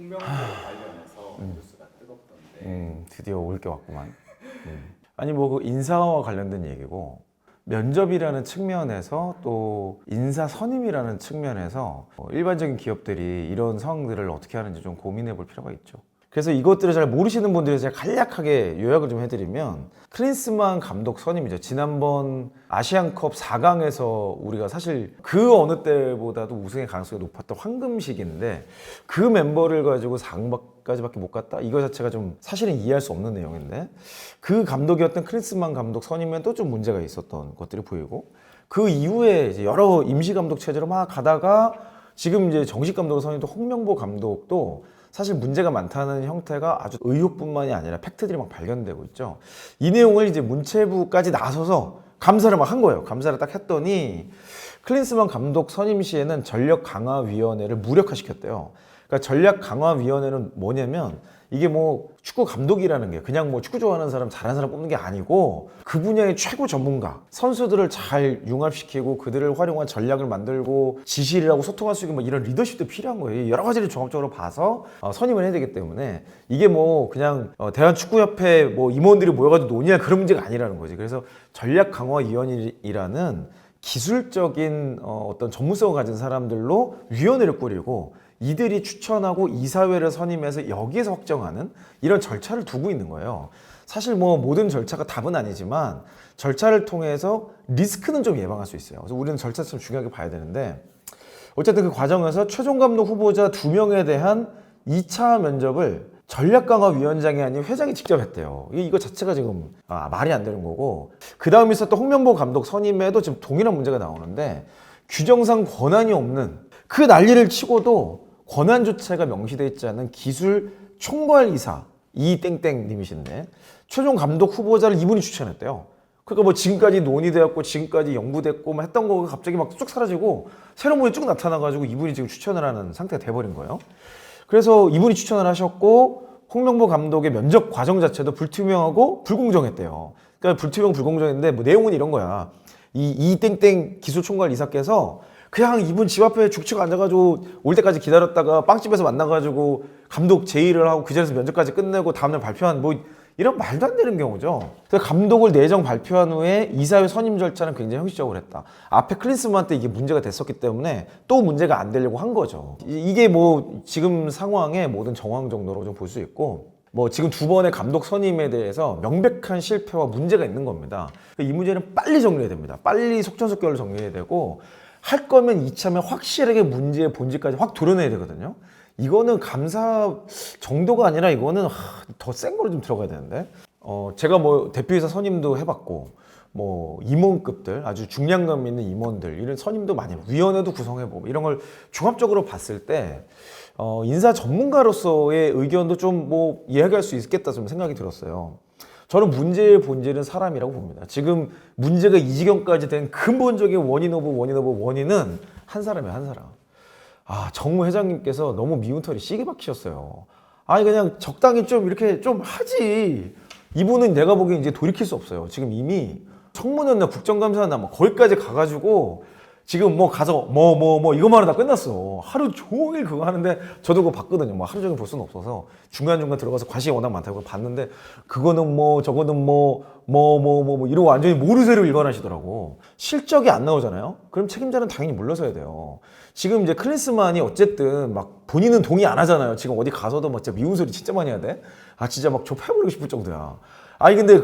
홍명보 관련해서 뉴스가 뜨겁던데. 드디어 올 게 왔구만. 아니 뭐 그 인사와 관련된 얘기고 면접이라는 측면에서 또 인사 선임이라는 측면에서 일반적인 기업들이 이런 상황들을 어떻게 하는지 좀 고민해 볼 필요가 있죠. 그래서 이것들을 잘 모르시는 분들이 제가 간략하게 요약을 좀 해드리면 클린스만 감독 선임이죠. 지난번 아시안컵 4강에서 우리가 사실 그 어느 때보다도 우승의 가능성이 높았던 황금시기인데 그 멤버를 가지고 4강까지밖에 못 갔다? 이거 자체가 좀 사실은 이해할 수 없는 내용인데 그 감독이었던 클린스만 감독 선임에는 또 좀 문제가 있었던 것들이 보이고 그 이후에 이제 여러 임시 감독 체제로 막 가다가 지금 이제 정식 감독을 선임도 홍명보 감독도 사실 문제가 많다는 형태가 아주 의혹뿐만이 아니라 팩트들이 막 발견되고 있죠. 이 내용을 이제 문체부까지 나서서 감사를 막 한 거예요. 감사를 딱 했더니 클린스만 감독 선임 시에는 전력강화위원회를 무력화시켰대요. 그러니까 전략강화위원회는 뭐냐면 이게 뭐 축구 감독이라는 게 그냥 뭐 축구 좋아하는 사람 잘하는 사람 뽑는 게 아니고 그 분야의 최고 전문가 선수들을 잘 융합시키고 그들을 활용한 전략을 만들고 지시를 하고 소통할 수 있는 뭐 이런 리더십도 필요한 거예요. 여러 가지를 종합적으로 봐서 선임을 해야 되기 때문에 이게 뭐 그냥 대한축구협회 뭐 임원들이 모여가지고 논의할 그런 문제가 아니라는 거지. 그래서 전략강화위원이라는 기술적인 어떤 전문성을 가진 사람들로 위원회를 꾸리고 이들이 추천하고 이사회를 선임해서 여기에서 확정하는 이런 절차를 두고 있는 거예요. 사실 뭐 모든 절차가 답은 아니지만 절차를 통해서 리스크는 좀 예방할 수 있어요. 그래서 우리는 절차 좀 중요하게 봐야 되는데 어쨌든 그 과정에서 최종 감독 후보자 2명에 대한 2차 면접을 전략강화위원장이 아닌 회장이 직접 했대요. 이거 자체가 지금 말이 안 되는 거고 그 다음에 있었던 홍명보 감독 선임에도 지금 동일한 문제가 나오는데 규정상 권한이 없는 그 난리를 치고도 권한조차가 명시되어 있지 않은 기술 총괄이사 이땡땡님이신데 최종 감독 후보자를 이분이 추천했대요. 그러니까 뭐 지금까지 논의되었고 지금까지 연구됐고 뭐 했던 거가 갑자기 막 쭉 사라지고 새로운 분이 쭉 나타나가지고 이분이 지금 추천을 하는 상태가 돼버린 거예요. 그래서 이분이 추천을 하셨고 홍명보 감독의 면접 과정 자체도 불투명하고 불공정했대요. 그러니까 불투명 불공정했는데 뭐 내용은 이런 거야. 이땡땡 기술총괄 이사께서 그냥 이분 집 앞에 죽치고 앉아가지고 올 때까지 기다렸다가 빵집에서 만나가지고 감독 제의를 하고 그 자리에서 면접까지 끝내고 다음날 발표한 뭐 이런 말도 안 되는 경우죠. 그래서 감독을 내정 발표한 후에 이사회 선임 절차는 굉장히 형식적으로 했다. 앞에 클린스만한테 이게 문제가 됐었기 때문에 또 문제가 안 되려고 한 거죠. 이게 뭐 지금 상황의 모든 정황 정도로 좀 볼 수 있고 뭐 지금 2번의 감독 선임에 대해서 명백한 실패와 문제가 있는 겁니다. 이 문제는 빨리 정리해야 됩니다. 빨리 속전속결로 정리해야 되고 할 거면 이참에 확실하게 문제의 본질까지 확 도려내야 되거든요. 이거는 감사 정도가 아니라 이거는 더 센 거로 좀 들어가야 되는데 제가 뭐 대표이사 선임도 해봤고 뭐 임원급들 아주 중량감 있는 임원들 이런 선임도 많이 위원회도 구성해보고 이런 걸 종합적으로 봤을 때 인사 전문가로서의 의견도 좀 뭐 이해할 수 있겠다 좀 생각이 들었어요. 저는 문제의 본질은 사람이라고 봅니다. 지금 문제가 이 지경까지 된 근본적인 원인 오브 원인은 한 사람이에요, 한 사람. 정무 회장님께서 너무 미운 털이 시게 박히셨어요. 아니 그냥 적당히 좀 이렇게 좀 하지. 이분은 내가 보기엔 이제 돌이킬 수 없어요. 지금 이미 청문회나 국정감사나 뭐 거기까지 가가지고 지금 뭐 가서 뭐 이것만 하다 끝났어. 하루 종일 그거 하는데 저도 그거 봤거든요. 뭐 하루 종일 볼 수는 없어서 중간중간 들어가서 관심이 워낙 많다고 봤는데 그거는 뭐 저거는 뭐 이러고 완전히 모르쇠로 일관하시더라고. 실적이 안 나오잖아요. 그럼 책임자는 당연히 물러서야 돼요. 지금 이제 클린스만이 어쨌든 막 본인은 동의 안 하잖아요. 지금 어디 가서도 막 진짜 미운 소리 진짜 많이 해야 돼. 진짜 막 좁혀버리고 싶을 정도야. 근데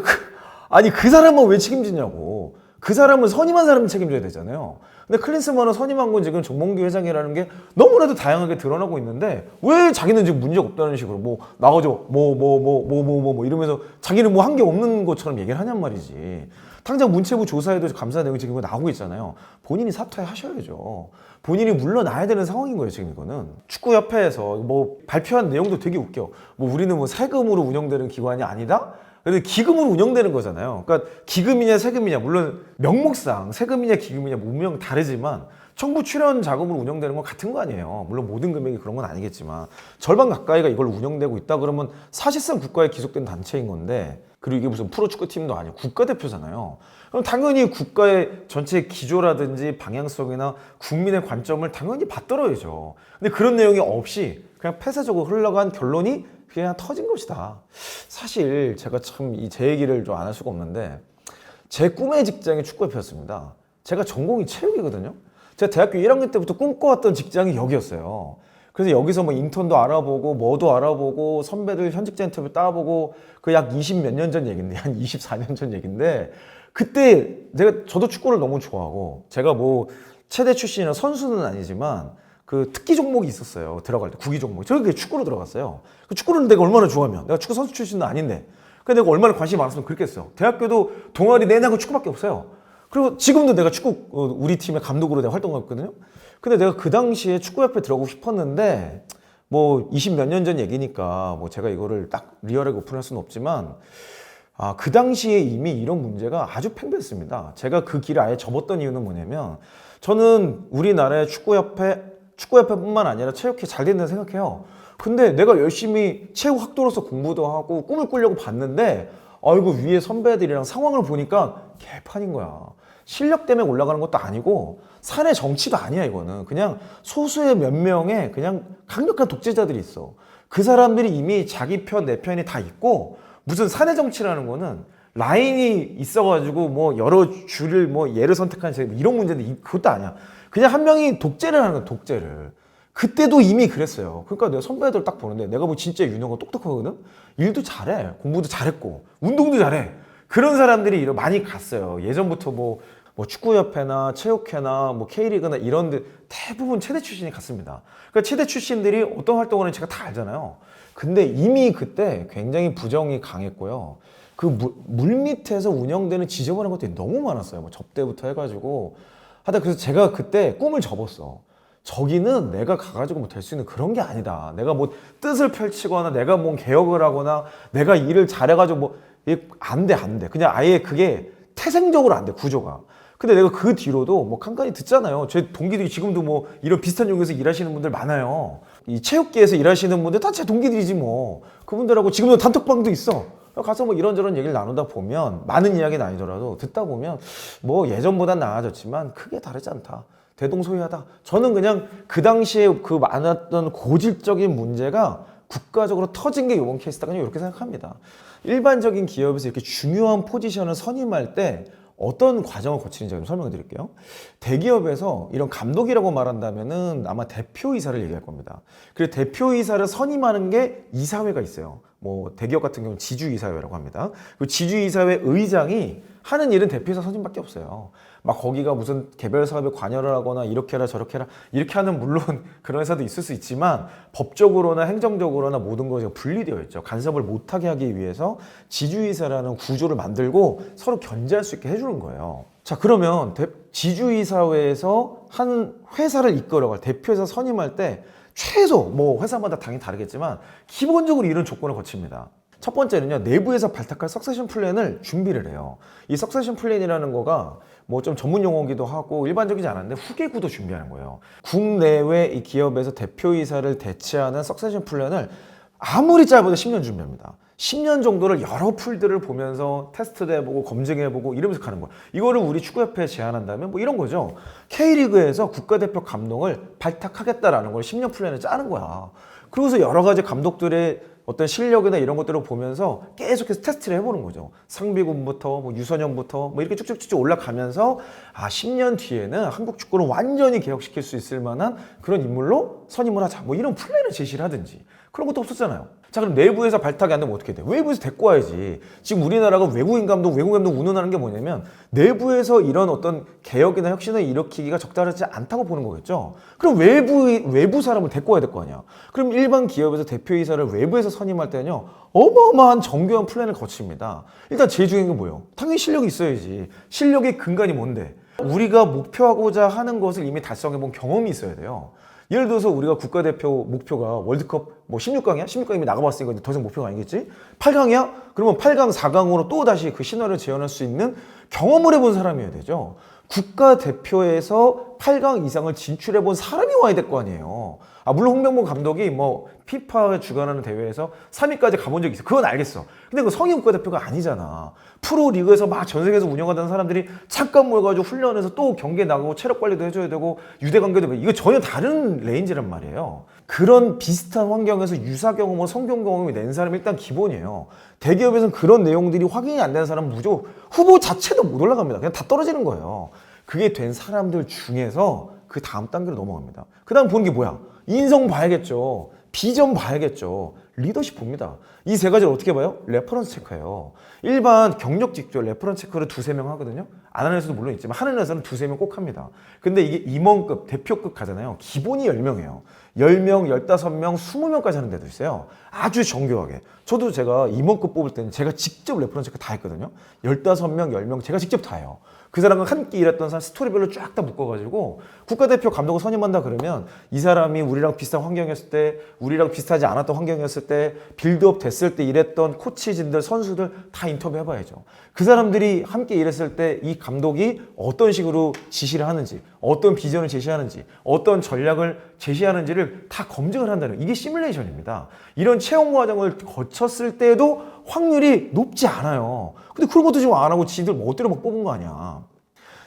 그 사람은 왜 책임지냐고. 그 사람은 선임한 사람이 책임져야 되잖아요. 근데 클린스만은 선임한 건 지금 정몽규 회장이라는 게 너무나도 다양하게 드러나고 있는데 왜 자기는 지금 문제가 없다는 식으로 뭐 나가죠 뭐 이러면서 자기는 뭐 한 게 없는 것처럼 얘기를 하냔 말이지. 당장 문체부 조사에도 감사 내용이 지금 나오고 있잖아요. 본인이 사퇴하셔야죠. 본인이 물러나야 되는 상황인 거예요, 지금 이거는. 축구협회에서 뭐 발표한 내용도 되게 웃겨. 뭐 우리는 뭐 세금으로 운영되는 기관이 아니다? 근데 기금으로 운영되는 거잖아요. 그러니까 기금이냐 세금이냐 물론 명목상 세금이냐 기금이냐 분명 다르지만 정부 출연 자금으로 운영되는 건 같은 거 아니에요. 물론 모든 금액이 그런 건 아니겠지만 절반 가까이가 이걸 운영되고 있다 그러면 사실상 국가에 기속된 단체인 건데 그리고 이게 무슨 프로축구팀도 아니고 국가대표잖아요. 그럼 당연히 국가의 전체 기조라든지 방향성이나 국민의 관점을 당연히 받들어야죠. 근데 그런 내용이 없이 그냥 폐쇄적으로 흘러간 결론이 그냥 터진 것이다. 사실 제가 참 제 얘기를 좀 안 할 수가 없는데 제 꿈의 직장이 축구협회였습니다. 제가 전공이 체육이거든요. 제가 대학교 1학년 때부터 꿈꿔왔던 직장이 여기였어요. 그래서 여기서 뭐 인턴도 알아보고 뭐도 알아보고 선배들 현직자 인터뷰 따보고 그 약 20 몇 년 전 얘긴데 한 24년 전 얘긴데 그때 저도 축구를 너무 좋아하고 제가 뭐 체대 출신이라 선수는 아니지만 그 특기 종목이 있었어요. 들어갈 때 구기 종목. 저게 축구로 들어갔어요. 그 축구를 내가 얼마나 좋아하면 내가 축구 선수 출신도 아닌데 근데 내가 얼마나 관심이 많았으면 그랬겠어. 대학교도 동아리 내내 하고 축구밖에 없어요. 그리고 지금도 내가 축구 우리 팀의 감독으로 내가 활동하고 있거든요. 근데 내가 그 당시에 축구협회 들어가고 싶었는데 뭐 20 몇 년 전 얘기니까 뭐 제가 이거를 딱 리얼하게 오픈할 수는 없지만 그 당시에 이미 이런 문제가 아주 팽배했습니다. 제가 그 길을 아예 접었던 이유는 뭐냐면 저는 우리나라의 축구협회뿐만 아니라 체육회 잘 된다고 생각해요. 근데 내가 열심히 체육학도로서 공부도 하고 꿈을 꾸려고 봤는데 아이고 위에 선배들이랑 상황을 보니까 개판인 거야. 실력 때문에 올라가는 것도 아니고 사내 정치가 아니야. 이거는 그냥 소수의 몇 명의 그냥 강력한 독재자들이 있어. 그 사람들이 이미 자기 편 내 편이 다 있고 무슨 사내 정치라는 거는 라인이 있어가지고 뭐 여러 줄을 뭐 얘를 선택하는 이런 문제인데 그것도 아니야. 그냥 한 명이 독재를 하는 거야. 독재를. 그때도 이미 그랬어요. 그러니까 내가 선배들 딱 보는데 내가 뭐 진짜 유능하고 똑똑하거든? 일도 잘해. 공부도 잘했고 운동도 잘해. 그런 사람들이 많이 갔어요. 예전부터 뭐 축구협회나 체육회나 뭐 K리그나 이런 데 대부분 체대 출신이 갔습니다. 그러니까 체대 출신들이 어떤 활동을 하는지 제가 다 알잖아요. 근데 이미 그때 굉장히 부정이 강했고요. 그 물 밑에서 운영되는 지저분한 것들이 너무 많았어요. 뭐 접대부터 해가지고 하다 그래서 제가 그때 꿈을 접었어. 저기는 내가 가가지고 뭐 될 수 있는 그런 게 아니다. 내가 뭐 뜻을 펼치거나 내가 뭐 개혁을 하거나 내가 일을 잘해가지고 뭐 안 돼. 그냥 아예 그게 태생적으로 안 돼, 구조가. 근데 내가 그 뒤로도 뭐 간간히 듣잖아요. 제 동기들이 지금도 뭐 이런 비슷한 종에서 일하시는 분들 많아요. 이 체육계에서 일하시는 분들 다 제 동기들이지 뭐. 그분들하고 지금도 단톡방도 있어. 가서 뭐 이런저런 얘기를 나누다 보면 많은 이야기는 아니더라도 듣다 보면 뭐 예전보단 나아졌지만 크게 다르지 않다. 대동소이하다. 저는 그냥 그 당시에 그 많았던 고질적인 문제가 국가적으로 터진 게 이번 케이스다. 그냥 이렇게 생각합니다. 일반적인 기업에서 이렇게 중요한 포지션을 선임할 때 어떤 과정을 거치는지 좀 설명해 드릴게요. 대기업에서 이런 감독이라고 말한다면은 아마 대표이사를 얘기할 겁니다. 그리고 대표이사를 선임하는 게 이사회가 있어요. 뭐 대기업 같은 경우는 지주이사회라고 합니다. 그 지주이사회 의장이 하는 일은 대표이사 선임밖에 없어요. 막 거기가 무슨 개별 사업에 관여를 하거나 이렇게 해라 저렇게 해라 이렇게 하는 물론 그런 회사도 있을 수 있지만 법적으로나 행정적으로나 모든 것이 분리되어 있죠. 간섭을 못하게 하기 위해서 지주이사라는 구조를 만들고 서로 견제할 수 있게 해주는 거예요. 자, 그러면 지주이사회에서 한 회사를 이끌어갈 대표이사 선임할 때 최소 뭐 회사마다 당연히 다르겠지만 기본적으로 이런 조건을 거칩니다. 첫 번째는요, 내부에서 발탁할 석세션 플랜을 준비를 해요. 이 석세션 플랜이라는 거가 뭐 좀 전문 용어기도 하고 일반적이지 않은데 후계구도 준비하는 거예요. 국내외 이 기업에서 대표이사를 대체하는 석세션 플랜을 아무리 짧아도 10년 준비합니다. 10년 정도를 여러 풀들을 보면서 테스트도 해보고 검증해보고 이러면서 가는 거예요. 이거를 우리 축구협회에 제안한다면 뭐 이런 거죠. K리그에서 국가대표 감독을 발탁하겠다라는 걸 10년 플랜을 짜는 거야. 그러고서 여러 가지 감독들의 어떤 실력이나 이런 것들을 보면서 계속해서 테스트를 해보는 거죠. 상비군부터 뭐 유소년부터 뭐 이렇게 쭉쭉쭉 올라가면서 10년 뒤에는 한국 축구를 완전히 개혁시킬 수 있을 만한 그런 인물로 선임을 하자. 뭐 이런 플랜을 제시를 하든지. 그런 것도 없었잖아요. 자, 그럼 내부에서 발탁이 안 되면 어떻게 돼? 외부에서 데리고 와야지. 지금 우리나라가 외국인 감독 운운하는 게 뭐냐면 내부에서 이런 어떤 개혁이나 혁신을 일으키기가 적절하지 않다고 보는 거겠죠. 그럼 외부 사람을 데리고 와야 될 거 아니야. 그럼 일반 기업에서 대표이사를 외부에서 선임할 때는요, 어마어마한 정교한 플랜을 거칩니다. 일단 제일 중요한 게 뭐예요? 당연히 실력이 있어야지. 실력의 근간이 뭔데? 우리가 목표하고자 하는 것을 이미 달성해 본 경험이 있어야 돼요. 예를 들어서 우리가 국가대표 목표가 월드컵 뭐 16강이야? 16강 이미 나가봤으니까 더 이상 목표가 아니겠지? 8강이야? 그러면 8강, 4강으로 또 다시 그 신화를 재현할 수 있는 경험을 해본 사람이어야 되죠. 국가대표에서 8강 이상을 진출해본 사람이 와야 될 거 아니에요. 물론 홍명보 감독이 뭐 피파에 주관하는 대회에서 3위까지 가본 적이 있어. 그건 알겠어. 근데 그 성인 국가대표가 아니잖아. 프로리그에서 막 전 세계에서 운영하던 사람들이 잠깐 모여가지고 훈련해서 또 경기에 나가고 체력 관리도 해줘야 되고 유대 관계도 이거 전혀 다른 레인지란 말이에요. 그런 비슷한 환경에서 유사 경험or 성경 경험이 낸 사람이 일단 기본이에요. 대기업에서는 그런 내용들이 확인이 안 되는 사람은 무조건 후보 자체도 못 올라갑니다. 그냥 다 떨어지는 거예요. 그게 된 사람들 중에서 그 다음 단계로 넘어갑니다. 그 다음 보는 게 뭐야? 인성 봐야겠죠. 비전 봐야겠죠. 리더십 봅니다. 이 세 가지를 어떻게 봐요? 레퍼런스 체크예요. 일반 경력 직조 레퍼런스 체크를 2-3명 하거든요. 안 하는 회사도 물론 있지만 하는 회사는 2-3명 꼭 합니다. 근데 이게 임원급, 대표급 가잖아요. 기본이 10명이에요. 10명, 15명, 20명까지 하는 데도 있어요. 아주 정교하게. 저도 제가 임원급 뽑을 때는 제가 직접 레퍼런스 체크 다 했거든요. 15명, 10명 제가 직접 다 해요. 그 사람과 함께 일했던 사람 스토리별로 쫙 다 묶어가지고 국가대표 감독을 선임한다 그러면 이 사람이 우리랑 비슷한 환경이었을 때, 우리랑 비슷하지 않았던 환경이었을 때, 빌드업 됐을 때 일했던 코치진들, 선수들 다 인터뷰해봐야죠. 그 사람들이 함께 일했을 때 이 감독이 어떤 식으로 지시를 하는지, 어떤 비전을 제시하는지, 어떤 전략을 제시하는지를 다 검증을 한다는 이게 시뮬레이션입니다. 이런 채용 과정을 거쳤을 때도 확률이 높지 않아요. 근데 그런 것도 지금 안 하고 지들 멋대로 막 뽑은 거 아니야.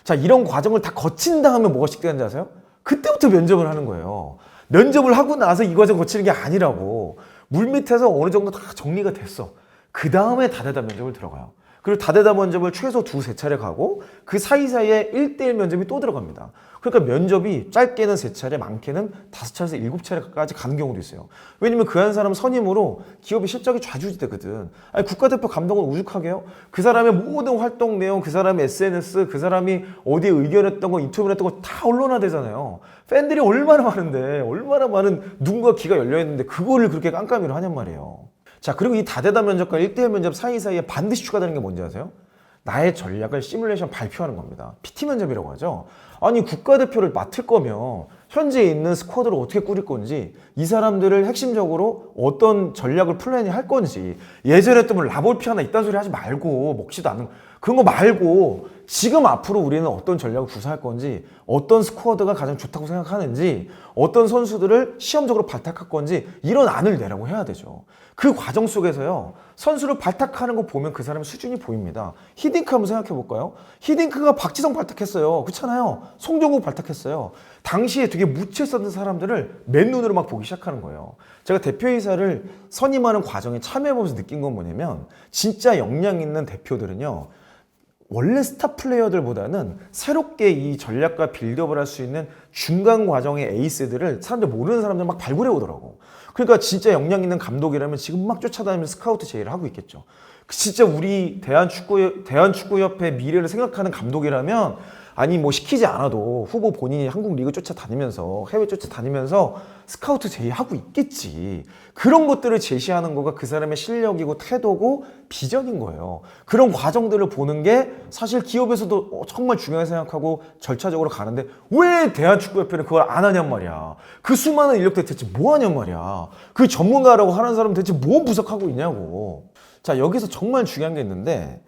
자, 이런 과정을 다 거친 다음에 뭐가 시작되는지 아세요? 그때부터 면접을 하는 거예요. 면접을 하고 나서 이 과정 거치는 게 아니라고. 물밑에서 어느 정도 다 정리가 됐어. 그 다음에 다대다 면접을 들어가요. 그리고 다대다 면접을 최소 2-3차례 가고 그 사이사이에 1대1 면접이 또 들어갑니다. 그러니까 면접이 짧게는 3차례, 많게는 5차례에서 7차례까지 가는 경우도 있어요. 왜냐면 그 한 사람 선임으로 기업의 실적이 좌지우지되거든. 아니, 국가대표 감독은 오죽하게요? 그 사람의 모든 활동 내용, 그 사람의 SNS, 그 사람이 어디에 의견했던 거, 인터뷰했던 거 다 언론화되잖아요. 팬들이 얼마나 많은데, 얼마나 많은 눈과 귀가 열려있는데 그거를 그렇게 깜깜이로 하냔 말이에요. 자, 그리고 이 다대다 면접과 1대1 면접 사이사이에 반드시 추가되는 게 뭔지 아세요? 나의 전략을 시뮬레이션 발표하는 겁니다. PT 면접이라고 하죠. 아니, 국가대표를 맡을 거면 현재 있는 스쿼드를 어떻게 꾸릴 건지, 이 사람들을 핵심적으로 어떤 전략을 플래닝 할 건지, 예전에 또 뭐 라볼피 하나 이딴 소리 하지 말고, 먹지도 않는 그런 거 말고 지금 앞으로 우리는 어떤 전략을 구사할 건지, 어떤 스쿼드가 가장 좋다고 생각하는지, 어떤 선수들을 시험적으로 발탁할 건지 이런 안을 내라고 해야 되죠. 그 과정 속에서요, 선수를 발탁하는 거 보면 그 사람의 수준이 보입니다. 히딩크 한번 생각해 볼까요? 히딩크가 박지성 발탁했어요. 그렇잖아요. 송정국 발탁했어요. 당시에 되게 무치했었던 사람들을 맨눈으로 막 보기 시작하는 거예요. 제가 대표이사를 선임하는 과정에 참여해보면서 느낀 건 뭐냐면, 진짜 역량 있는 대표들은요, 원래 스타 플레이어들보다는 새롭게 이 전략과 빌드업을 할 수 있는 중간 과정의 에이스들을 사람들 모르는 사람들 막 발굴해 오더라고. 그러니까 진짜 역량 있는 감독이라면 지금 막 쫓아다니면서 스카우트 제의를 하고 있겠죠. 진짜 우리 대한축구협회 미래를 생각하는 감독이라면, 아니 뭐 시키지 않아도 후보 본인이 한국 리그 쫓아다니면서 해외 쫓아다니면서 스카우트 제의하고 있겠지. 그런 것들을 제시하는 거가 그 사람의 실력이고 태도고 비전인 거예요. 그런 과정들을 보는 게 사실 기업에서도 정말 중요하게 생각하고 절차적으로 가는데, 왜 대한축구협회는 그걸 안 하냔 말이야. 그 수많은 인력들 대체 뭐 하냔 말이야. 그 전문가라고 하는 사람은 대체 뭐 분석하고 있냐고. 자, 여기서 정말 중요한 게 있는데,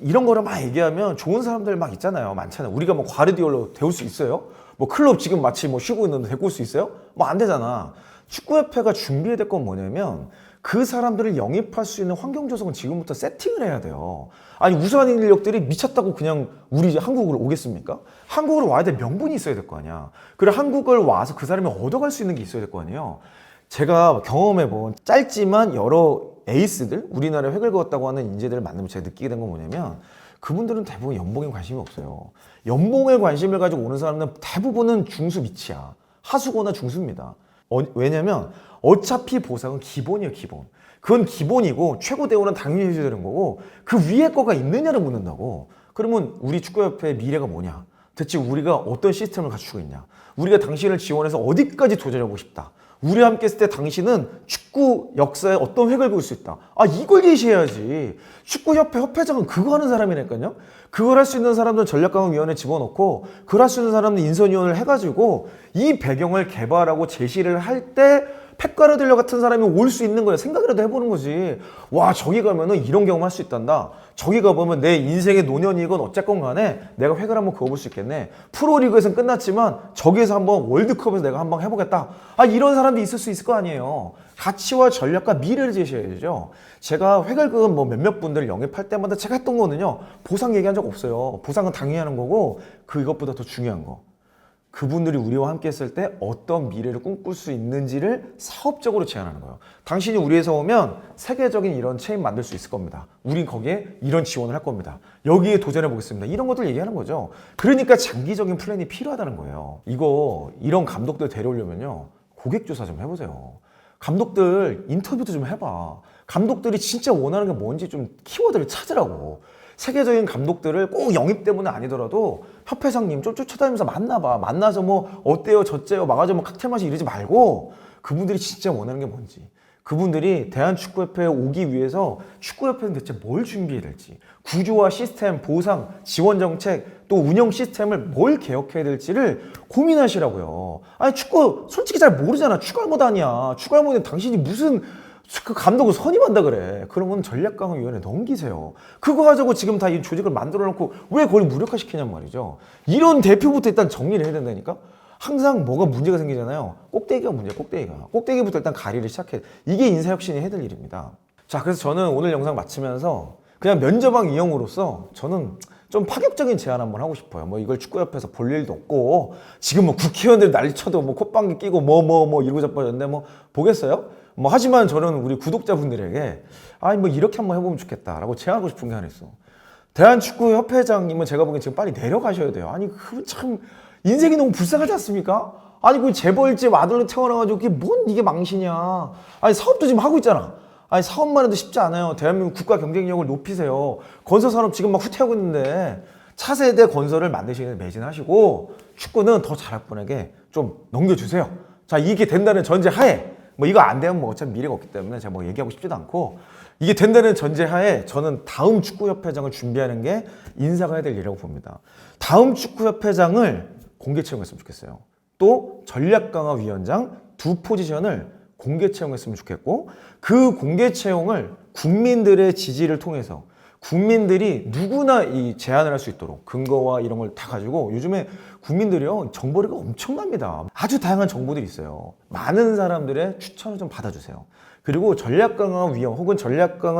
이런 거를 막 얘기하면 좋은 사람들 막 있잖아요. 많잖아요. 우리가 뭐 과르디올로 데울 수 있어요? 뭐 클럽 지금 마치 뭐 쉬고 있는데 데리고 올 수 있어요? 뭐 안 되잖아. 축구협회가 준비해야 될 건 뭐냐면, 그 사람들을 영입할 수 있는 환경 조성은 지금부터 세팅을 해야 돼요. 아니, 우수한 인력들이 미쳤다고 그냥 우리 한국으로 오겠습니까? 한국으로 와야 될 명분이 있어야 될 거 아니야. 그리고 한국을 와서 그 사람이 얻어갈 수 있는 게 있어야 될 거 아니에요. 제가 경험해본 짧지만 여러 에이스들, 우리나라에 획을 그었다고 하는 인재들을 만나면 제가 느끼게 된 건 뭐냐면, 그분들은 대부분 연봉에 관심이 없어요. 연봉에 관심을 가지고 오는 사람은 대부분은 중수 밑이야. 하수거나 중수입니다. 왜냐면 어차피 보상은 기본이에요, 기본. 그건 기본이고 최고 대우는 당연히 해줘야 되는 거고, 그 위에 거가 있느냐를 묻는다고. 그러면 우리 축구협회의 미래가 뭐냐? 대체 우리가 어떤 시스템을 갖추고 있냐? 우리가 당신을 지원해서 어디까지 도전해보고 싶다. 우리와 함께 했을 때 당신은 축구 역사에 어떤 획을 그을 수 있다. 아, 이걸 제시해야지. 축구협회 협회장은 그거 하는 사람이니까요. 그걸 할 수 있는 사람들은 전략강화위원회에 집어넣고, 그걸 할 수 있는 사람들은 인선위원을 해가지고 이 배경을 개발하고 제시를 할 때 펩가르딜러 같은 사람이 올 수 있는 거예요. 생각이라도 해보는 거지. 와, 저기 가면은 이런 경험 할 수 있단다. 저기 가보면 내 인생의 노년이건 어쨌건 간에 내가 획을 한번 그어볼 수 있겠네. 프로리그에서는 끝났지만 저기에서 한번 월드컵에서 내가 한번 해보겠다. 아, 이런 사람도 있을 수 있을 거 아니에요. 가치와 전략과 미래를 제시해야죠. 제가 획을 그은 뭐 몇몇 분들을 영입할 때마다 제가 했던 거는요. 보상 얘기한 적 없어요. 보상은 당연히 하는 거고 그것보다 더 중요한 거. 그분들이 우리와 함께 했을 때 어떤 미래를 꿈꿀 수 있는지를 사업적으로 제안하는 거예요. 당신이 우리 회사 오면 세계적인 이런 체인 만들 수 있을 겁니다. 우린 거기에 이런 지원을 할 겁니다. 여기에 도전해 보겠습니다. 이런 것들 얘기하는 거죠. 그러니까 장기적인 플랜이 필요하다는 거예요. 이런 감독들 데려오려면요. 고객 조사 좀 해보세요. 감독들 인터뷰도 좀 해봐. 감독들이 진짜 원하는 게 뭔지 좀 키워드를 찾으라고. 세계적인 감독들을 꼭 영입 때문에 아니더라도 협회장님 좀 쫓아다니면서 만나봐. 만나서 뭐 어때요 저째요 막아줘 뭐 칵테일 마시 이러지 말고 그분들이 진짜 원하는 게 뭔지, 그분들이 대한축구협회에 오기 위해서 축구협회는 대체 뭘 준비해야 될지, 구조와 시스템, 보상, 지원 정책, 또 운영 시스템을 뭘 개혁해야 될지를 고민하시라고요. 아니 축구 솔직히 잘 모르잖아. 축구할머다니야. 축구할머니 당신이 무슨 그 감독을 선임한다 그래. 그런 건 전략강화위원회에 넘기세요. 그거 가지고 지금 다 이 조직을 만들어 놓고 왜 그걸 무력화시키냔 말이죠. 이런 대표부터 일단 정리를 해야 된다니까. 항상 뭐가 문제가 생기잖아요. 꼭대기가 문제야. 꼭대기부터 일단 가리를 시작해. 이게 인사혁신이 해야 될 일입니다. 자, 그래서 저는 오늘 영상 마치면서 그냥 면접왕 이영으로서 저는 좀 파격적인 제안 한번 하고 싶어요. 뭐 이걸 축구협회에서 볼 일도 없고 지금 뭐 국회의원들이 난리쳐도 뭐 콧방귀 끼고 뭐 이러고 자빠졌는데 뭐 보겠어요? 뭐 하지만 저는 우리 구독자분들에게 아니 뭐 이렇게 한번 해보면 좋겠다라고 제안하고 싶은 게 하나 있어. 대한축구협회장님은 제가 보기엔 지금 빨리 내려가셔야 돼요. 아니 그 참 인생이 너무 불쌍하지 않습니까? 아니 그 재벌집 아들로 태어나가지고 이게 망신이야. 아니 사업도 지금 하고 있잖아. 아니 사업만 해도 쉽지 않아요. 대한민국 국가 경쟁력을 높이세요. 건설산업 지금 막 후퇴하고 있는데 차세대 건설을 만드시는 데 매진하시고 축구는 더 잘할 분에게 좀 넘겨주세요. 자, 이게 된다는 전제하에 뭐 이거 안 되면 뭐 어차피 미래가 없기 때문에 제가 뭐 얘기하고 싶지도 않고 이게 된다는 전제하에 저는 다음 축구협회장을 준비하는 게 인사가 해야 될 일이라고 봅니다. 다음 축구협회장을 공개 채용했으면 좋겠어요. 또 전략강화위원장 두 포지션을 공개 채용했으면 좋겠고 그 공개 채용을 국민들의 지지를 통해서 국민들이 누구나 이 제안을 할 수 있도록 근거와 이런 걸 다 가지고 요즘에 국민들이요 정보量엄청납니다. 아주 다양한 정보들이 있어요. 많은 사람들의 추천을 좀 받아주세요. 그리고 전략강화위원 혹은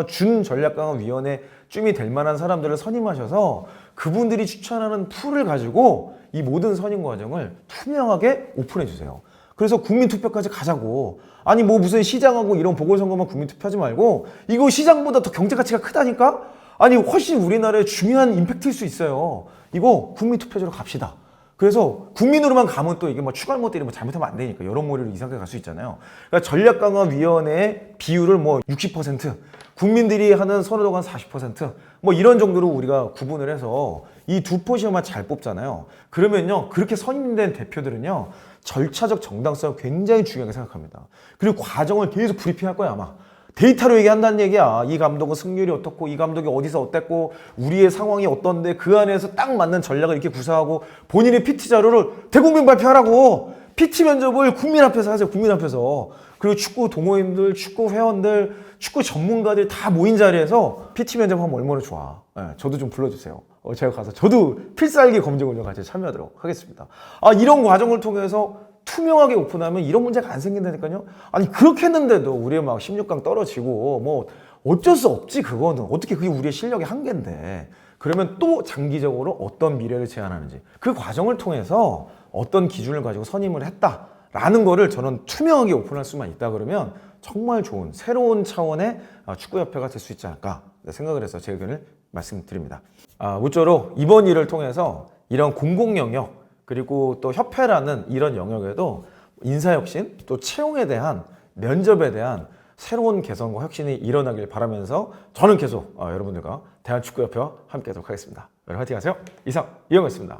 준전략강화위원회 쯤이 될 만한 사람들을 선임하셔서 그분들이 추천하는 풀을 가지고 이 모든 선임 과정을 투명하게 오픈해 주세요. 그래서 국민투표까지 가자고. 아니 뭐 무슨 시장하고 이런 보궐선거만 국민투표하지 말고 이거 시장보다 더 경제가치가 크다니까? 아니 훨씬 우리나라에 중요한 임팩트일 수 있어요. 이거 국민투표제로 갑시다. 그래서 국민으로만 가면 또 이게 뭐 추가할머들이 뭐 잘못하면 안 되니까 여론몰이로 이상하게 갈 수 있잖아요. 그러니까 전략강화위원회의 비율을 뭐 60%, 국민들이 하는 선호도가 한 40%, 뭐 이런 정도로 우리가 구분을 해서 이 두 포지션만 잘 뽑잖아요. 그러면요, 그렇게 선임된 대표들은요, 절차적 정당성 굉장히 중요하게 생각합니다. 그리고 과정을 계속 브리핑할 거야, 아마. 데이터로 얘기한다는 얘기야. 이 감독은 승률이 어떻고 이 감독이 어디서 어땠고 우리의 상황이 어떤데 그 안에서 딱 맞는 전략을 이렇게 구사하고 본인의 PT 자료를 대국민 발표하라고. PT 면접을 국민 앞에서 하세요. 국민 앞에서. 그리고 축구 동호인들, 축구 회원들, 축구 전문가들 다 모인 자리에서 PT 면접하면 얼마나 좋아. 네, 저도 좀 불러주세요. 제가 가서 저도 필살기 검증을 같이 참여하도록 하겠습니다. 아, 이런 과정을 통해서 투명하게 오픈하면 이런 문제가 안 생긴다니까요. 아니 그렇게 했는데도 우리 막 16강 떨어지고 뭐 어쩔 수 없지. 그거는 어떻게 그게 우리의 실력의 한계인데. 그러면 또 장기적으로 어떤 미래를 제안하는지 그 과정을 통해서 어떤 기준을 가지고 선임을 했다라는 거를 저는 투명하게 오픈할 수만 있다 그러면 정말 좋은 새로운 차원의 축구협회가 될 수 있지 않을까 생각을 해서 제 의견을 말씀드립니다. 무쪼록 이번 일을 통해서 이런 공공 영역 그리고 또 협회라는 이런 영역에도 인사혁신, 또 채용에 대한 면접에 대한 새로운 개선과 혁신이 일어나길 바라면서 저는 계속 여러분들과 대한축구협회와 함께하도록 하겠습니다. 여러분 화이팅 하세요. 이상 이영호였습니다.